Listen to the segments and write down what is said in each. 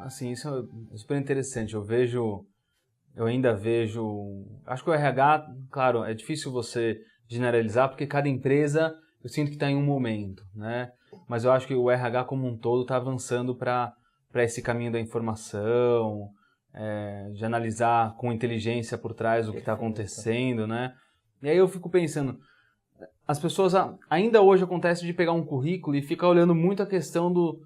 assim, isso é super interessante. Eu ainda vejo... Acho que o RH, claro, é difícil você generalizar, porque cada empresa, eu sinto que está em um momento, né? Mas eu acho que o RH como um todo está avançando para esse caminho da informação, de analisar com inteligência por trás o que está acontecendo, né? E aí eu fico pensando, as pessoas ainda hoje acontece de pegar um currículo e ficar olhando muito a questão do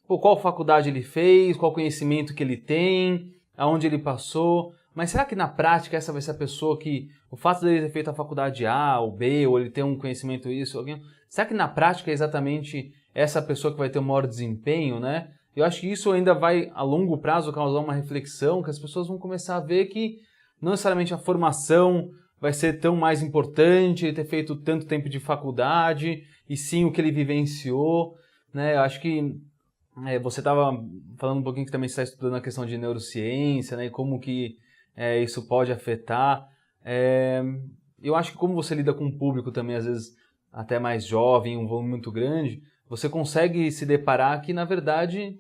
qual faculdade ele fez, qual conhecimento que ele tem, aonde ele passou. Mas será que na prática essa vai ser a pessoa que, o fato dele ter feito a faculdade A ou B, ou ele ter um conhecimento isso, alguém, será que na prática é exatamente essa pessoa que vai ter o maior desempenho, né? Eu acho que isso ainda vai, a longo prazo, causar uma reflexão, que as pessoas vão começar a ver que não necessariamente a formação vai ser tão mais importante, ele ter feito tanto tempo de faculdade, e sim o que ele vivenciou, né? Eu acho que você estava falando um pouquinho que também está estudando a questão de neurociência, né? E como que isso pode afetar. Eu acho que como você lida com um público também, às vezes, até mais jovem, um volume muito grande, você consegue se deparar que, na verdade,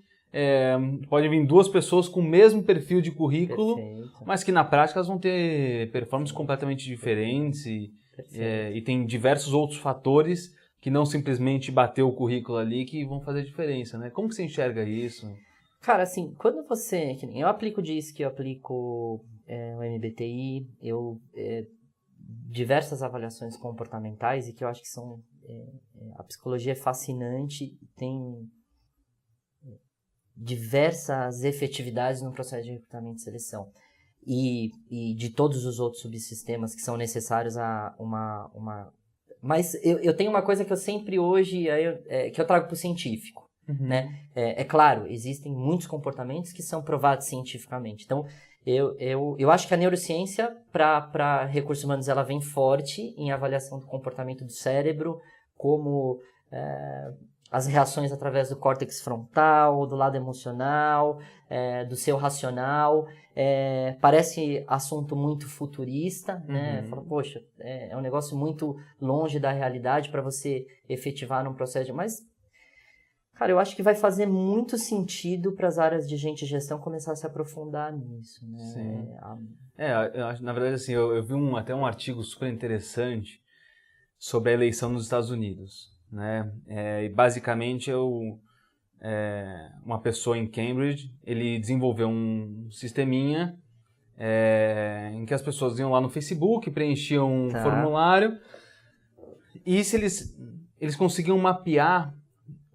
pode vir duas pessoas com o mesmo perfil de currículo, mas que na prática elas vão ter performances completamente diferentes e tem diversos outros fatores que não simplesmente bater o currículo ali que vão fazer diferença, né? Como que você enxerga isso? Cara, assim, quando você... Eu aplico DISC, eu aplico o MBTI, diversas avaliações comportamentais e que eu acho que são... a psicologia é fascinante, tem diversas efetividades no processo de recrutamento e seleção. E de todos os outros subsistemas que são necessários a uma... Mas eu tenho uma coisa que eu sempre hoje... que eu trago para o científico. Né? É claro, existem muitos comportamentos que são provados cientificamente. Então, eu acho que a neurociência, para recursos humanos, ela vem forte em avaliação do comportamento do cérebro, como as reações através do córtex frontal, do lado emocional, do seu racional. Parece assunto muito futurista, né? Fala, poxa, é um negócio muito longe da realidade para você efetivar num processo Mas, cara, eu acho que vai fazer muito sentido para as áreas de gente e gestão começar a se aprofundar nisso, né? Sim. Eu acho, na verdade, assim, eu vi até um artigo super interessante sobre a eleição nos Estados Unidos, né? E basicamente, uma pessoa em Cambridge, ele desenvolveu um sisteminha em que as pessoas iam lá no Facebook, preenchiam um formulário e se eles conseguiam mapear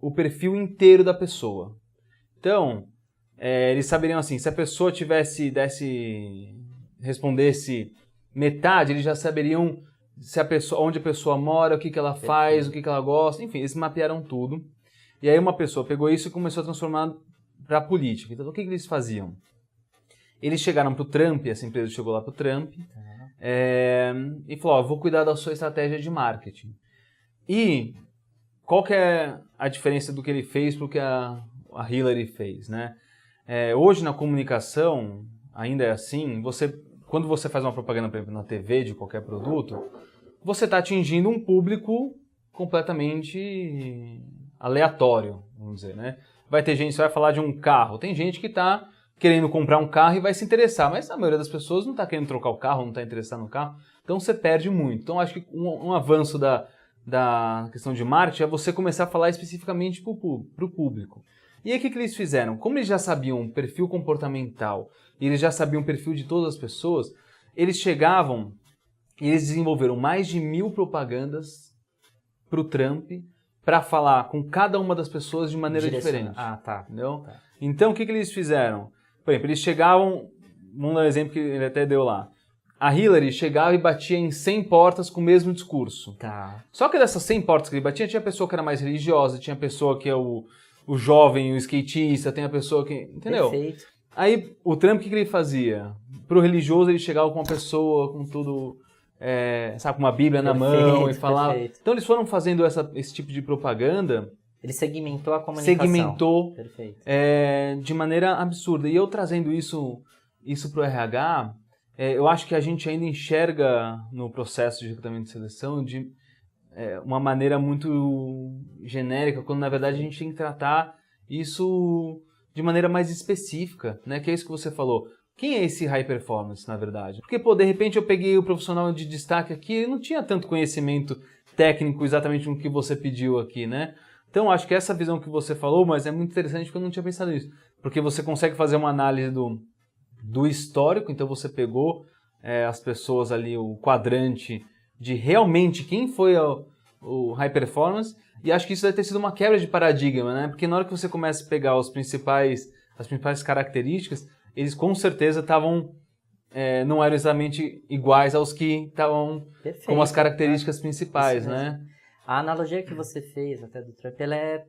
o perfil inteiro da pessoa. Então, eles saberiam assim, se a pessoa respondesse metade, eles já saberiam onde a pessoa mora, o que ela faz, o que ela gosta, enfim, eles mapearam tudo. E aí uma pessoa pegou isso e começou a transformar para a política. Então, o que eles faziam? Eles chegaram para o Trump, essa empresa chegou lá para o Trump, e falou, eu vou cuidar da sua estratégia de marketing. E qual que é a diferença do que ele fez para o que a Hillary fez, né? Hoje na comunicação, ainda é assim, quando você faz uma propaganda, por exemplo, na TV de qualquer produto, você está atingindo um público completamente aleatório, vamos dizer, né? Vai ter gente que vai falar de um carro, tem gente que está querendo comprar um carro e vai se interessar, mas a maioria das pessoas não está querendo trocar o carro, não está interessada no carro, então você perde muito. Então acho que um avanço da questão de marketing é você começar a falar especificamente para o público. E aí o que eles fizeram? Como eles já sabiam o perfil comportamental e eles já sabiam o perfil de todas as pessoas, eles chegavam e eles desenvolveram mais de 1000 propagandas para o Trump para falar com cada uma das pessoas de maneira diferente. Entendeu? Tá. Então o que eles fizeram? Por exemplo, eles chegavam, vamos dar um exemplo que ele até deu lá. A Hillary chegava e batia em 100 portas com o mesmo discurso. Só que dessas 100 portas que ele batia, tinha pessoa que era mais religiosa, tinha pessoa que é o jovem, o skatista, tem a pessoa que... Entendeu? Perfeito. Aí, o Trump, o que ele fazia? Pro religioso, ele chegava com uma pessoa, com tudo... sabe, com uma bíblia na mão e falava... Perfeito. Então, eles foram fazendo esse tipo de propaganda... Ele segmentou a comunicação. Perfeito. De maneira absurda. E eu trazendo isso pro RH... eu acho que a gente ainda enxerga no processo de recrutamento e seleção de uma maneira muito genérica, quando na verdade a gente tem que tratar isso de maneira mais específica, né? Que é isso que você falou. Quem é esse high performance, na verdade? Porque, pô, de repente eu peguei o profissional de destaque aqui, ele não tinha tanto conhecimento técnico exatamente no que você pediu aqui, né? Então, acho que essa visão que você falou, mas é muito interessante porque eu não tinha pensado nisso. Porque você consegue fazer uma análise do histórico, então você pegou as pessoas ali, o quadrante de realmente quem foi o high performance, e acho que isso deve ter sido uma quebra de paradigma, né? Porque na hora que você começa a pegar as principais características, eles com certeza não eram exatamente iguais aos que estavam como as características principais, né? A analogia que você fez até do Trump, ela é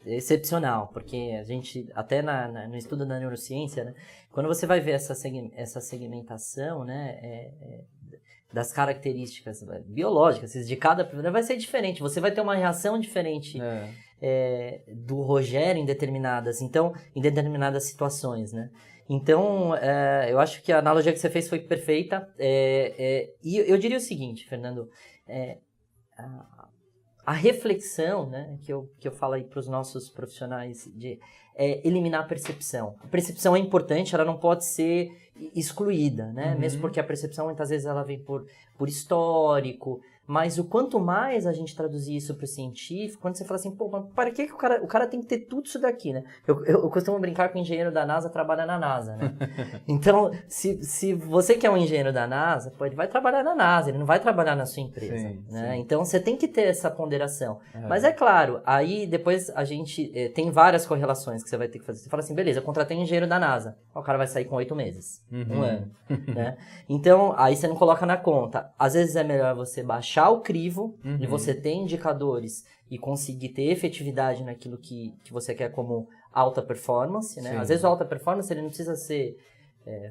excepcional, porque a gente, até no estudo da neurociência, né, quando você vai ver essa segmentação, né, das características biológicas de cada vai ser diferente, você vai ter uma reação diferente do Rogério em determinadas situações, né? Então, eu acho que a analogia que você fez foi perfeita, e eu diria o seguinte, Fernando, a reflexão, né, que eu falo aí para os nossos profissionais de eliminar a percepção. A percepção é importante, ela não pode ser excluída, né? Mesmo porque a percepção muitas vezes ela vem por histórico, mas o quanto mais a gente traduzir isso para o científico, quando você fala assim, pô, mas para que o cara tem que ter tudo isso daqui, né? Eu costumo brincar que o engenheiro da NASA trabalha na NASA, né? Então, se você que é um engenheiro da NASA, pô, ele vai trabalhar na NASA, ele não vai trabalhar na sua empresa, sim, né? Sim. Então, você tem que ter essa ponderação. Mas é claro, aí depois a gente tem várias correlações que você vai ter que fazer. Você fala assim, beleza, eu contratei um engenheiro da NASA. O cara vai sair com 8 meses, um ano, né? Então, aí você não coloca na conta. Às vezes é melhor você baixar o crivo de você ter indicadores e conseguir ter efetividade naquilo que você quer como alta performance, né? Às vezes o alta performance ele não precisa ser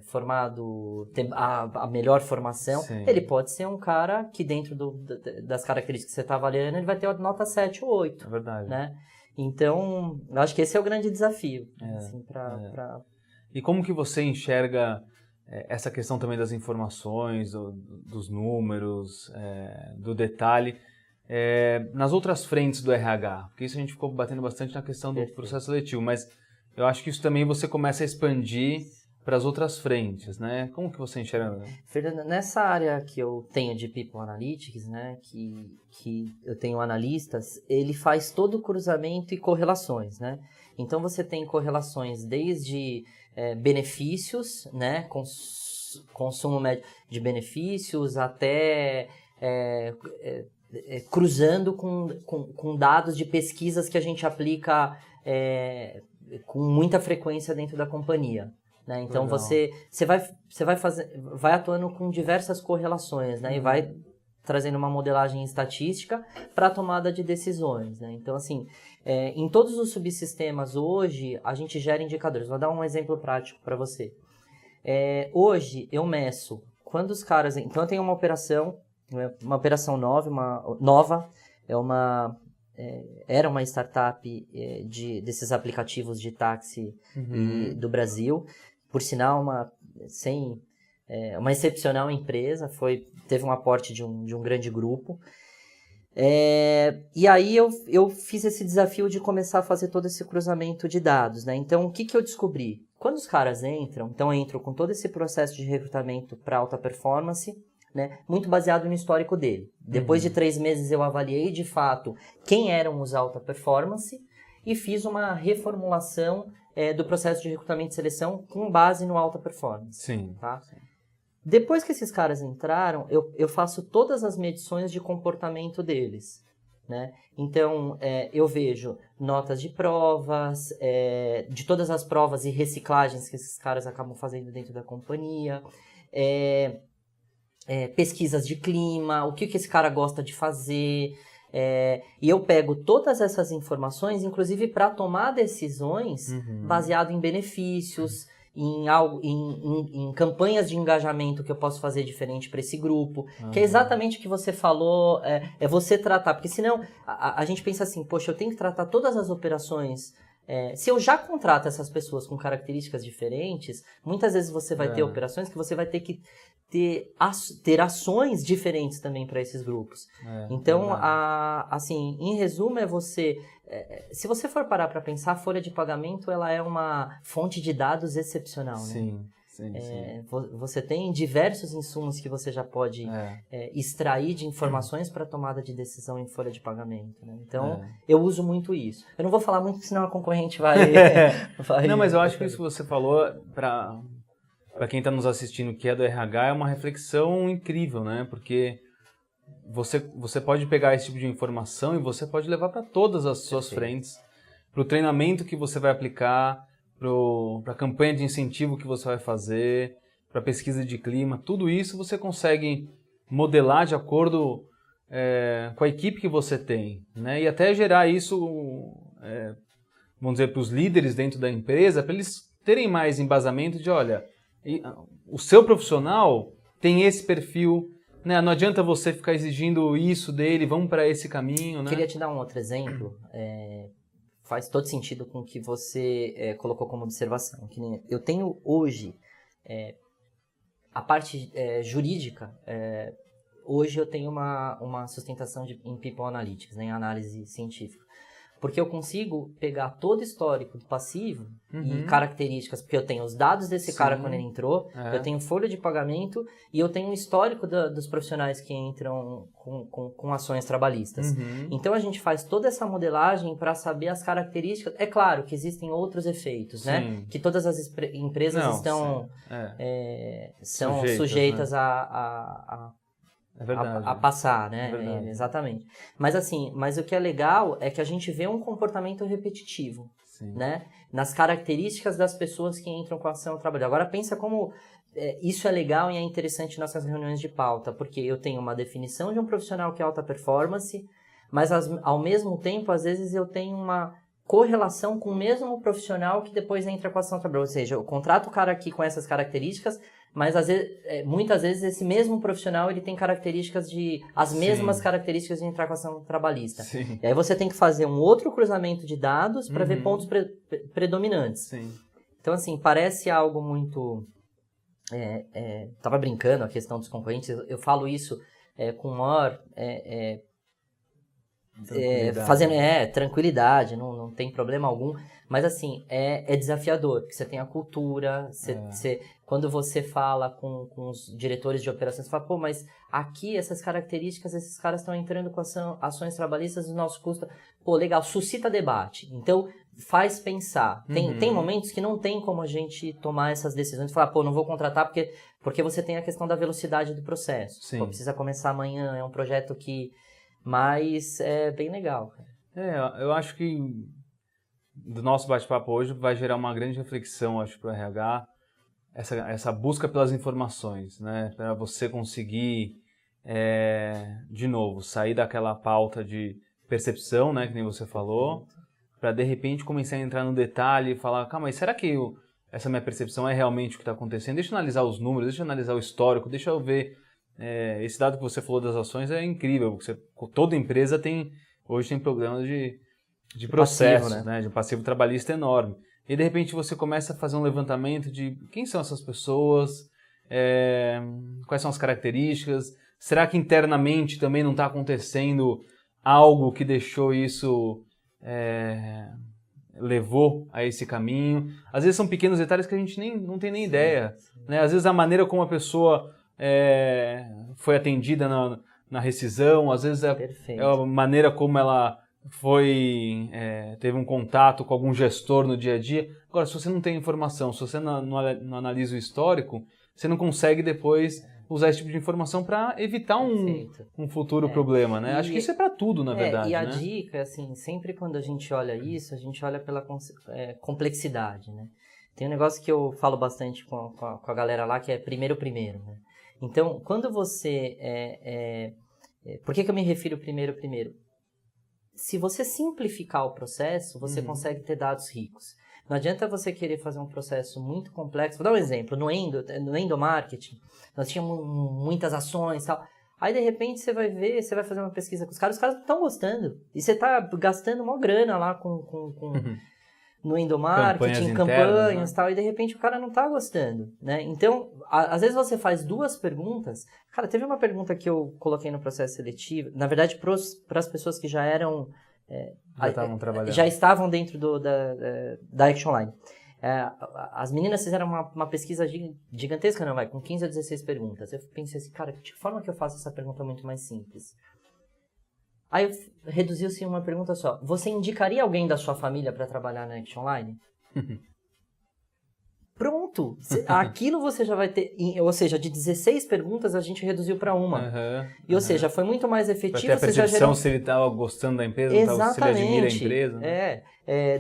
formado, ter a melhor formação. Sim. Ele pode ser um cara que dentro das características que você está avaliando, ele vai ter nota 7 ou 8. É verdade. Né? Então, eu acho que esse é o grande desafio. Assim, E como que você enxerga essa questão também das informações, dos números, do detalhe, nas outras frentes do RH? Porque isso a gente ficou batendo bastante na questão do processo seletivo, mas eu acho que isso também você começa a expandir para as outras frentes, né? Como que você enxerga? Fernando, nessa área que eu tenho de People Analytics, né, que eu tenho analistas, ele faz todo o cruzamento e correlações, né? Então você tem correlações desde benefícios, né, consumo médio de benefícios, até cruzando com dados de pesquisas que a gente aplica com muita frequência dentro da companhia. Né? Então você vai atuando com diversas correlações, né? E vai trazendo uma modelagem estatística para a tomada de decisões, né? Então, assim, em todos os subsistemas hoje, a gente gera indicadores. Vou dar um exemplo prático para você. Hoje, eu meço quando os caras... Então, eu tenho uma operação nova, era uma startup desses aplicativos de táxi do Brasil. Por sinal, uma excepcional empresa, teve um aporte de um grande grupo. E aí eu fiz esse desafio de começar a fazer todo esse cruzamento de dados, né? Então, o que eu descobri? Quando os caras entram com todo esse processo de recrutamento para alta performance, né? Muito baseado no histórico dele. Depois de 3 meses eu avaliei de fato quem eram os alta performance e fiz uma reformulação do processo de recrutamento e seleção com base no alta performance. Sim. Tá? Depois que esses caras entraram, eu faço todas as medições de comportamento deles. Né? Então, eu vejo notas de provas, de todas as provas e reciclagens que esses caras acabam fazendo dentro da companhia, pesquisas de clima, o que esse cara gosta de fazer... e eu pego todas essas informações, inclusive para tomar decisões baseado em benefícios, em campanhas de engajamento que eu posso fazer diferente para esse grupo, que é exatamente o que você falou, você tratar, porque senão a gente pensa assim, poxa, eu tenho que tratar todas as operações, se eu já contrato essas pessoas com características diferentes, muitas vezes você vai ter operações que você vai ter que ter ações diferentes também para esses grupos. Então, assim, em resumo, se você for parar para pensar, a folha de pagamento ela é uma fonte de dados excepcional, sim, né? Sim. Você tem diversos insumos que você já pode extrair de informações para tomada de decisão em folha de pagamento, né? Então, eu uso muito isso. Eu não vou falar muito, senão a concorrente vai... Não, mas eu acho que isso que você falou, para quem está nos assistindo que é do RH, é uma reflexão incrível, né? Porque você pode pegar esse tipo de informação e você pode levar para todas as suas frentes, para o treinamento que você vai aplicar, para a campanha de incentivo que você vai fazer, para a pesquisa de clima, tudo isso você consegue modelar de acordo com a equipe que você tem, né? E até gerar isso, vamos dizer, para os líderes dentro da empresa, para eles terem mais embasamento de, olha, o seu profissional tem esse perfil, né? Não adianta você ficar exigindo isso dele, vamos para esse caminho, né? Queria te dar um outro exemplo, faz todo sentido com o que você colocou como observação. Que eu tenho hoje a parte jurídica, hoje eu tenho uma sustentação em People Analytics, né, em análise científica. Porque eu consigo pegar todo o histórico do passivo e características, porque eu tenho os dados desse cara quando ele entrou, eu tenho folha de pagamento e eu tenho um histórico dos profissionais que entram com ações trabalhistas. Então a gente faz toda essa modelagem para saber as características. É claro que existem outros efeitos, né? Que todas as empresas são sujeitas, né? A passar, né? Exatamente. Mas assim, o que é legal é que a gente vê um comportamento repetitivo, né? Nas características das pessoas que entram com a ação ao trabalho. Agora pensa como isso é legal e é interessante nas nossas reuniões de pauta, porque eu tenho uma definição de um profissional que é alta performance, mas ao mesmo tempo, às vezes eu tenho uma correlação com o mesmo profissional que depois entra com a ação ao trabalho. Ou seja, eu contrato o cara aqui com essas características, mas muitas vezes esse mesmo profissional ele tem as mesmas características de entrar com a ação trabalhista. E aí você tem que fazer um outro cruzamento de dados para ver pontos predominantes. Então, assim, parece algo muito... Tava brincando a questão dos concorrentes, eu falo isso com maior... fazendo tranquilidade, não tem problema algum, mas assim, é desafiador, porque você tem a cultura, quando você fala com os diretores de operações, você fala, pô, mas aqui essas características, esses caras estão entrando com ações trabalhistas do nosso custo, pô, legal, suscita debate, então faz pensar, tem momentos que não tem como a gente tomar essas decisões, falar, pô, não vou contratar porque você tem a questão da velocidade do processo, pô, precisa começar amanhã, é um projeto que... Mas é bem legal. Eu acho que do nosso bate-papo hoje vai gerar uma grande reflexão, acho, para o RH, essa busca pelas informações, né? Para você conseguir, de novo, sair daquela pauta de percepção, né? Que nem você falou, para de repente começar a entrar no detalhe e falar, calma, mas será que essa minha percepção é realmente o que está acontecendo? Deixa eu analisar os números, deixa eu analisar o histórico, deixa eu ver... esse dado que você falou das ações é incrível, porque toda empresa hoje tem problemas de processo, passivo, né? De um passivo trabalhista enorme. E de repente você começa a fazer um levantamento de quem são essas pessoas, quais são as características, será que internamente também não está acontecendo algo que deixou isso, levou a esse caminho. Às vezes são pequenos detalhes que a gente não tem nem ideia, né? Às vezes a maneira como a pessoa foi atendida na rescisão, às vezes é a maneira como ela teve um contato com algum gestor no dia a dia. Agora, se você não tem informação, se você não analisa o histórico, você não consegue depois usar esse tipo de informação para evitar um futuro problema, né? Acho que isso é para tudo, na verdade. E a dica, assim, sempre quando a gente olha isso, a gente olha pela complexidade, né? Tem um negócio que eu falo bastante com a galera lá, que é primeiro, né? Então, quando você... por que eu me refiro primeiro? Se você simplificar o processo, você consegue ter dados ricos. Não adianta você querer fazer um processo muito complexo. Vou dar um exemplo. No endomarketing, nós tínhamos muitas ações e tal. Aí, de repente, você vai ver, você vai fazer uma pesquisa com os caras não estão gostando. E você está gastando uma grana lá no endomarketing, campanhas e tal, e de repente o cara não tá gostando, né? Então, às vezes você faz 2 perguntas. Cara, teve uma pergunta que eu coloquei no processo seletivo, na verdade, para as pessoas que já eram... já estavam dentro da Action Line. As meninas fizeram uma pesquisa gigantesca, não vai, com 15 a 16 perguntas. Eu pensei assim, cara, de que forma que eu faço essa pergunta muito mais simples? Aí reduziu-se uma pergunta só. Você indicaria alguém da sua família para trabalhar na Action Line? Pronto! Aquilo você já vai ter... Ou seja, de 16 perguntas a gente reduziu para 1. Ou seja, foi muito mais efetivo. Pra ter a percepção se ele estava gostando da empresa, se ele admira a empresa. Né?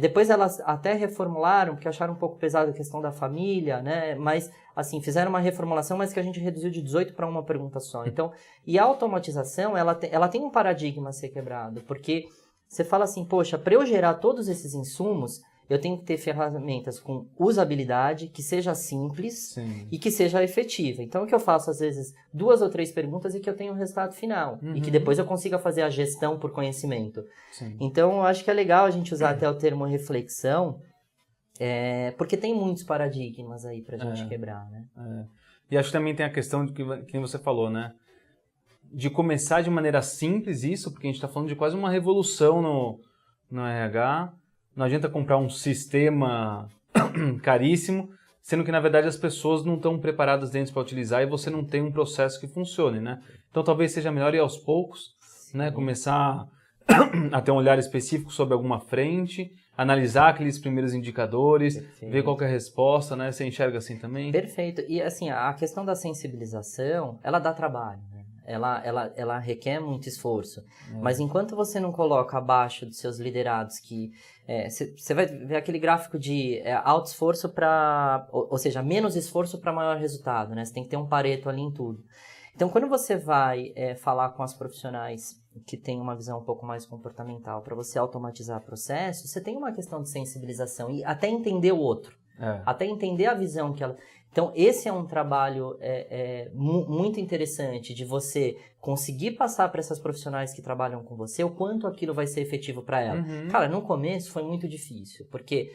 Depois elas até reformularam, porque acharam um pouco pesado a questão da família, né? Mas, assim, fizeram uma reformulação, mas que a gente reduziu de 18 para 1 pergunta só. Então, e a automatização, ela tem um paradigma a ser quebrado, porque você fala assim, poxa, para eu gerar todos esses insumos, eu tenho que ter ferramentas com usabilidade, que seja simples e que seja efetiva. Então, o que eu faço, às vezes, 2 ou 3 perguntas e que eu tenho um resultado final. E que depois eu consiga fazer a gestão por conhecimento. Sim. Então, eu acho que é legal a gente usar até o termo reflexão, porque tem muitos paradigmas aí pra gente quebrar, né? E acho que também tem a questão de que você falou, né? De começar de maneira simples isso, porque a gente está falando de quase uma revolução no RH. Não adianta comprar um sistema caríssimo, sendo que, na verdade, as pessoas não estão preparadas dentro para utilizar e você não tem um processo que funcione, né? Então, talvez seja melhor ir aos poucos, né? Começar a ter um olhar específico sobre alguma frente, analisar aqueles primeiros indicadores, ver qual que é a resposta, né? Você enxerga assim também? Perfeito. E, assim, a questão da sensibilização, ela dá trabalho, né? Ela requer muito esforço. Mas enquanto você não coloca abaixo dos seus liderados que... Você vai ver aquele gráfico de alto esforço para... Ou seja, menos esforço para maior resultado, né? Você tem que ter um Pareto ali em tudo. Então, quando você vai falar com as profissionais que têm uma visão um pouco mais comportamental para você automatizar processos, você tem uma questão de sensibilização e até entender o outro. Até entender a visão que ela... Então, esse é um trabalho muito interessante de você conseguir passar para essas profissionais que trabalham com você o quanto aquilo vai ser efetivo para ela. Cara, no começo foi muito difícil, porque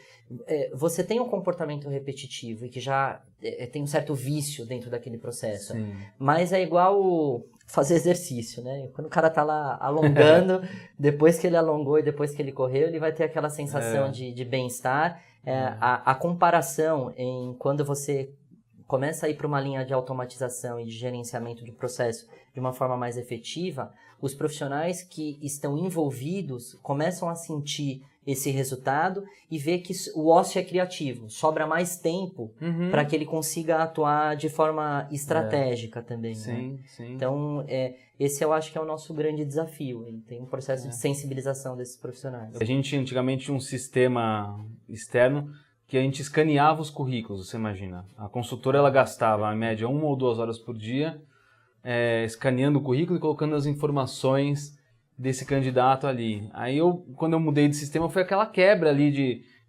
você tem um comportamento repetitivo e que já tem um certo vício dentro daquele processo. Sim. Mas é igual fazer exercício, né? Quando o cara tá lá alongando, depois que ele alongou e depois que ele correu, ele vai ter aquela sensação de bem-estar. A comparação em quando você começa a ir para uma linha de automatização e de gerenciamento de processo de uma forma mais efetiva, os profissionais que estão envolvidos começam a sentir esse resultado e ver que o ócio é criativo, sobra mais tempo para que ele consiga atuar de forma estratégica também. Sim, né? sim. Então, esse eu acho que é o nosso grande desafio. Ele tem um processo de sensibilização desses profissionais. A gente antigamente tinha um sistema externo que a gente escaneava os currículos, você imagina. A consultora ela gastava, em média, 1 ou 2 horas por dia escaneando o currículo e colocando as informações desse candidato ali. Aí, quando eu mudei de sistema, foi aquela quebra ali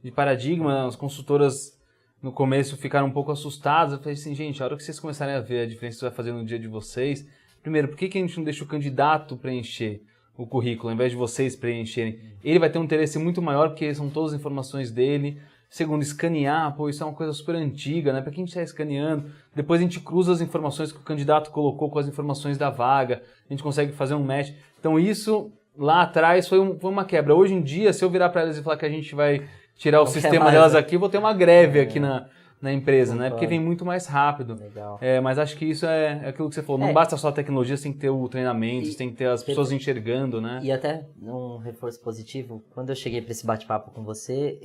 de paradigma. As consultoras, no começo, ficaram um pouco assustadas. Eu falei assim, gente, a hora que vocês começarem a ver a diferença que isso vai fazer no dia de vocês... Primeiro, por que a gente não deixa o candidato preencher o currículo, ao invés de vocês preencherem? Ele vai ter um interesse muito maior, porque são todas as informações dele. Segundo, escanear, isso é uma coisa super antiga, né? Para que a gente está escaneando? Depois a gente cruza as informações que o candidato colocou com as informações da vaga, a gente consegue fazer um match. Então isso, lá atrás, foi uma quebra. Hoje em dia, se eu virar para elas e falar que a gente vai tirar o sistema delas aqui, eu vou ter uma greve aqui na empresa, né? Porque vem muito mais rápido. Legal. Mas acho que isso é aquilo que você falou. Não basta só a tecnologia, você tem que ter o treinamento, você tem que ter as pessoas enxergando, né? E até um reforço positivo, quando eu cheguei para esse bate-papo com você,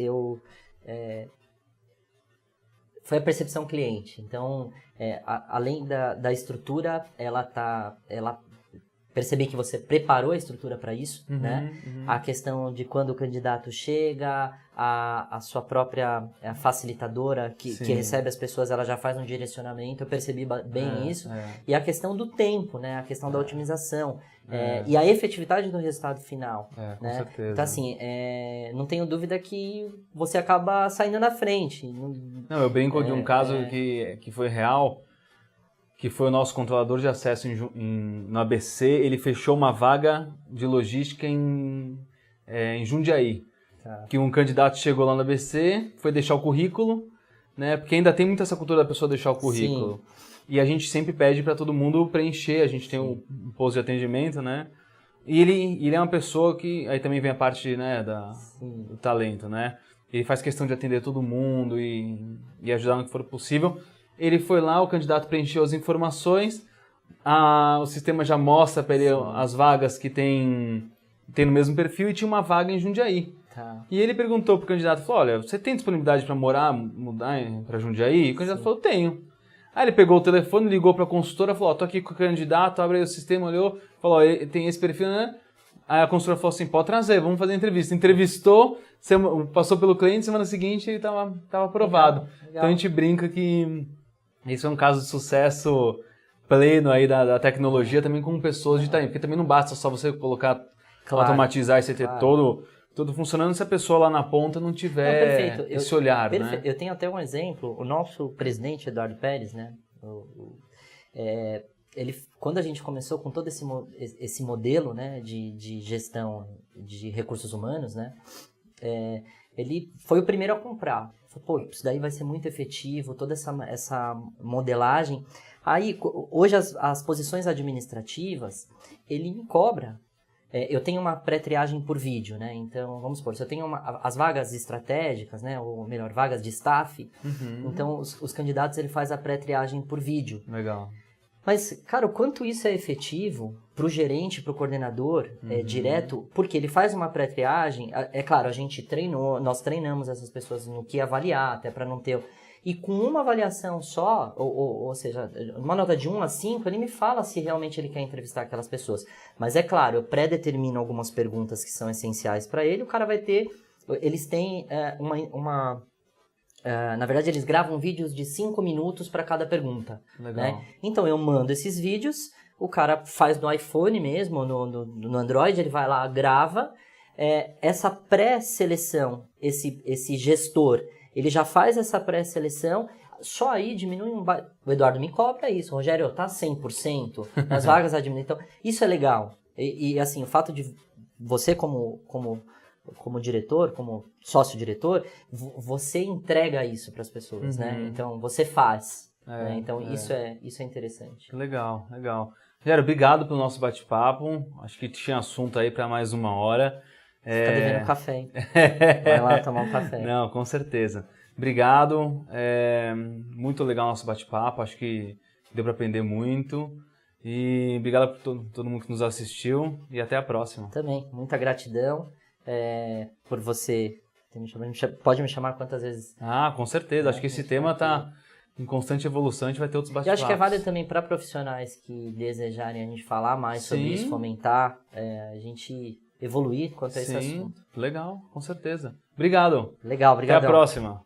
foi a percepção cliente. Então, além da estrutura, percebi que você preparou a estrutura para isso, né? A questão de quando o candidato chega, a sua própria facilitadora que recebe as pessoas, ela já faz um direcionamento, eu percebi bem isso. E a questão do tempo, né? A questão da otimização. E a efetividade do resultado final. Com né? certeza. Então, assim, não tenho dúvida que você acaba saindo na frente. Não, eu brinco de um caso que foi real, que foi o nosso controlador de acesso no ABC, ele fechou uma vaga de logística em Jundiaí. que um candidato chegou lá no ABC, foi deixar o currículo, né? Porque ainda tem muita essa cultura da pessoa deixar o currículo. Sim. E a gente sempre pede para todo mundo preencher, a gente tem um posto de atendimento, né? E ele é uma pessoa que, aí também vem a parte, né, do talento, né? Ele faz questão de atender todo mundo e ajudar no que for possível. Ele foi lá, o candidato preencheu as informações, o sistema já mostra para ele as vagas que tem no mesmo perfil e tinha uma vaga em Jundiaí. Tá. E ele perguntou pro candidato, falou, olha, você tem disponibilidade para mudar para Jundiaí? O candidato falou, tenho. Aí ele pegou o telefone, ligou para a consultora, falou, tô aqui com o candidato, abre aí o sistema, olhou, falou, tem esse perfil, né? Aí a consultora falou assim, pode trazer, vamos fazer a entrevista. Entrevistou, passou pelo cliente, semana seguinte ele tava aprovado. Legal. Então a gente brinca que isso é um caso de sucesso pleno aí da tecnologia também com pessoas de Itaim, porque também não basta só você colocar, automatizar e você ter tudo funcionando se a pessoa lá na ponta não tiver esse olhar, né? Eu tenho até um exemplo, o nosso presidente, Eduardo Pérez, né? Quando a gente começou com todo esse modelo, né, de gestão de recursos humanos, né, ele foi o primeiro a comprar. Falou, pô, isso daí vai ser muito efetivo, toda essa modelagem. Aí, hoje, as posições administrativas, ele me cobra. Eu tenho uma pré-triagem por vídeo, né? Então, vamos supor, se eu tenho as vagas estratégicas, né? Ou melhor, vagas de staff, então os candidatos ele faz a pré-triagem por vídeo. Legal. Mas, cara, o quanto isso é efetivo para o gerente, para o coordenador, direto, porque ele faz uma pré-triagem, é claro, a gente nós treinamos essas pessoas no que avaliar, até para não ter... E com uma avaliação só, ou seja, uma nota de 1 a 5, ele me fala se realmente ele quer entrevistar aquelas pessoas. Mas é claro, eu pré-determino algumas perguntas que são essenciais para ele, o cara vai ter... Eles têm na verdade, eles gravam vídeos de 5 minutos para cada pergunta. Legal. Né? Então, eu mando esses vídeos, o cara faz no iPhone mesmo, no Android, ele vai lá, grava. Essa pré-seleção, esse gestor, ele já faz essa pré-seleção, só aí diminui O Eduardo me cobra isso, Rogério, tá 100%, as vagas administrativas. Então, isso é legal. E assim, o fato de você como diretor, como sócio-diretor, você entrega isso para as pessoas, né? Então, você faz. Né? Então, isso é interessante. Legal. Rogério, obrigado pelo nosso bate-papo. Acho que tinha assunto aí para mais uma hora. Tá devendo café, hein? Vai lá tomar um café. Não, com certeza. Obrigado. Muito legal o nosso bate-papo. Acho que deu para aprender muito. E obrigado por todo mundo que nos assistiu. E até a próxima. Também. Muita gratidão por você ter me chamado. Pode me chamar quantas vezes? Com certeza. Acho que esse tema está em constante evolução. A gente vai ter outros bate-papos. E acho que é válido também para profissionais que desejarem a gente falar mais sobre isso, fomentar, a gente evoluir quanto a esse assunto. Legal, com certeza. Obrigado. Legal, obrigado. Até a próxima.